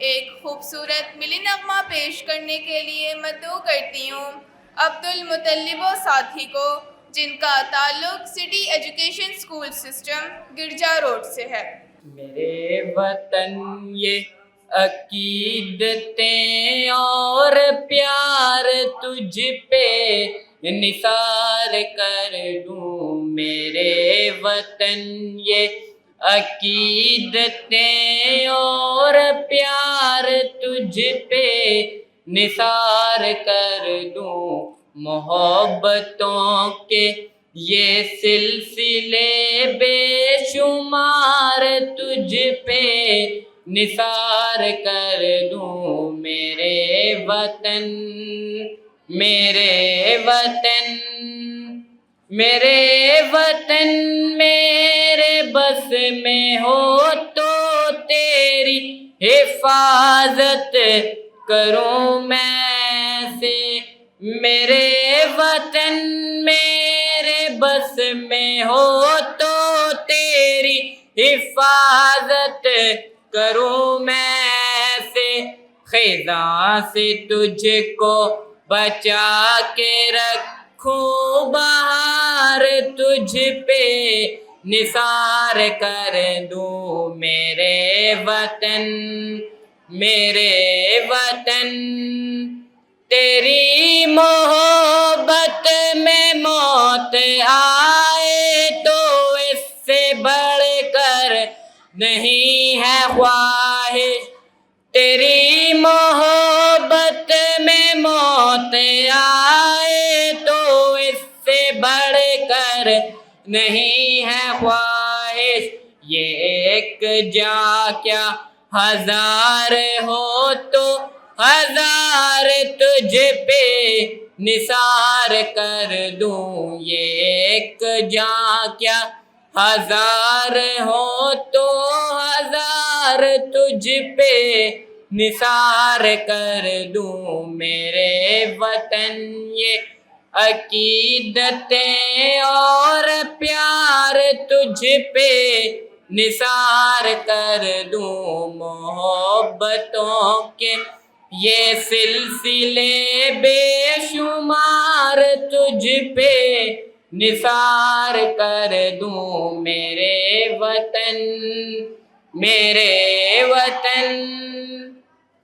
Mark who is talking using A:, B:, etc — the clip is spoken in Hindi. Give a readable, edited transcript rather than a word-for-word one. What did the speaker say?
A: एक खूबसूरत मिली नगमा पेश करने के लिए मदऊ करती हूँ अब्दुल मुतल्लिब और साथी को, जिनका ताल्लुक सिटी एजुकेशन स्कूल सिस्टम गिरजा रोड से है।
B: मेरे वतन ये अकीदतें और प्यार तुझ पे निसार कर दूं। मेरे वतन ये अकीदतें और प्यार तुझ पे निसार कर दूं। मोहब्बतों के ये सिलसिले बेशुमार तुझ पे निसार कर दूं। मेरे वतन मेरे वतन मेरे वतन मेरे बस में हो तो तेरी हिफाजत करूं मैं से। मेरे वतन मेरे बस में हो तो तेरी हिफाजत करूं मैं से। खिज़ा से तुझको बचा के रखूं, बहार तुझ पे निसार कर दूं। मेरे वतन तेरी मोहब्बत में मौत आए तो इससे बढ़कर नहीं है ख्वाहिश। तेरी मोहब्बत में मौत आए तो इससे बढ़कर नहीं है ख्वाहिश। ये एक जा क्या हजार हो तो हजार तुझ पे निसार कर दूं। ये एक जा क्या हजार हो तो हजार तुझ पे निसार कर दूं। मेरे वतन ये अकीदतें और प्यार तुझ पे निसार कर दूं। मोहब्बतों के ये सिलसिले बेशुमार तुझ पे निसार कर दूं। मेरे वतन